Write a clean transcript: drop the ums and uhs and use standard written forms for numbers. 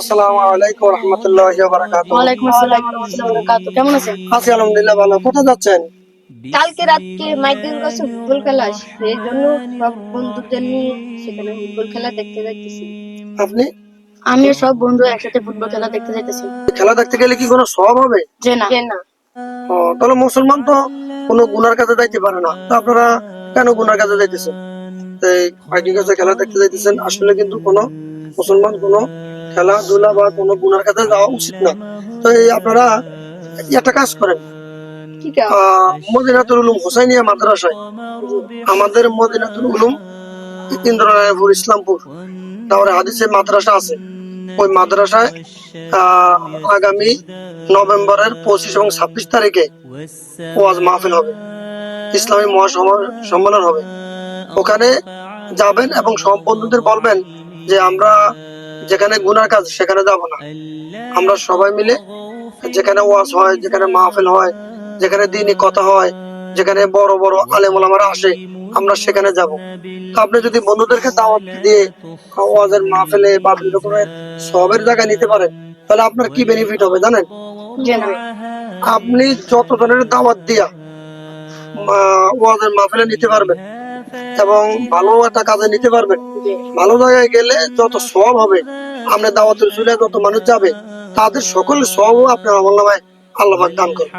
আসসালামু আলাইকুম ওয়া রাহমাতুল্লাহি ওয়া বারাকাতুহু। ওয়ালাইকুম আসসালাম ওয়া রাহমাতুল্লাহি ওয়া বারাকাতুহু। কেমন আছেন? আছি আলহামদুলিল্লাহ ভালো। কোথায় যাচ্ছেন? কালকে রাতকে মাইকেল করছে ফুটবল খেলা, সেই জন্য সব বন্ধুদের নিয়ে সেখানে ফুটবল খেলা দেখতে যাইতেছি। আপনি আমিও সব বন্ধু একসাথে ফুটবল খেলা দেখতে যাইতেছি। খেলা দেখতে গেলে কি কোনো সওয়াব হবে? যে না। ও, তাহলে মুসলমান তো কোনো গুনার কাছে যাইতে পারে না, তো আপনারা কেন গুনার কাছে যাইতেছেন? এই ফাইটিং কাছে খেলা দেখতে যাইতেছেন, আসলে কিন্তু কোনো মুসলমান কোনো খেলাধুলা বা কোনো গুনার কাছে যাওয়া উচিত না। তো এই আপনারা একটা কাজ করেন, কি কাজ? মদিনাতুল উলুম হুসাইনিয়া মাদ্রাসায়, জি। আমাদের মদিনাতুল উলুম ইন্দ্রনায়পুর ইসলামপুর তাহলে হাদিসের মাদ্রাসা আছে, ওই মাদ্রাসায় আহ আগামী নভেম্বরের 25 এবং 26 তারিখে ওয়াজ মাহফিল হবে, ইসলামী সম্মেলন হবে। ওখানে যাবেন এবং সব বন্ধুদের বলবেন যে আমরা যেখানে গুনার কাজ সেখানে যাব না, আমরা সবাই মিলে যেখানে ওয়াজ হয়, যেখানে মাহফিল হয়, যেখানে দ্বীনি কথা হয়, যেখানে বড় বড় আলেম ওলামারা আসে, আমরা সেখানে যাব। তো আপনি যদি বন্ধুদেরকে দাওয়াত দিয়ে ওয়াজের মাহফিলে বা বিভিন্ন রকমের সবের জায়গায় নিতে পারেন, তাহলে আপনার কি বেনিফিট হবে জানেন? যে না। আপনি যত জনের দাওয়াত দিয়া ওয়াজের মাহফিলে নিতে পারবেন এবং ভালো একটা কাজে নিতে পারবেন, জি। ভালো জায়গায় গেলে যত সওয়াব হবে, আপনি দাওয়াতের চুলে যত মানুষ যাবে তাদের সকলের সওয়াবও আপনার আমলনামায় আল্লাহ পাক দান করবে।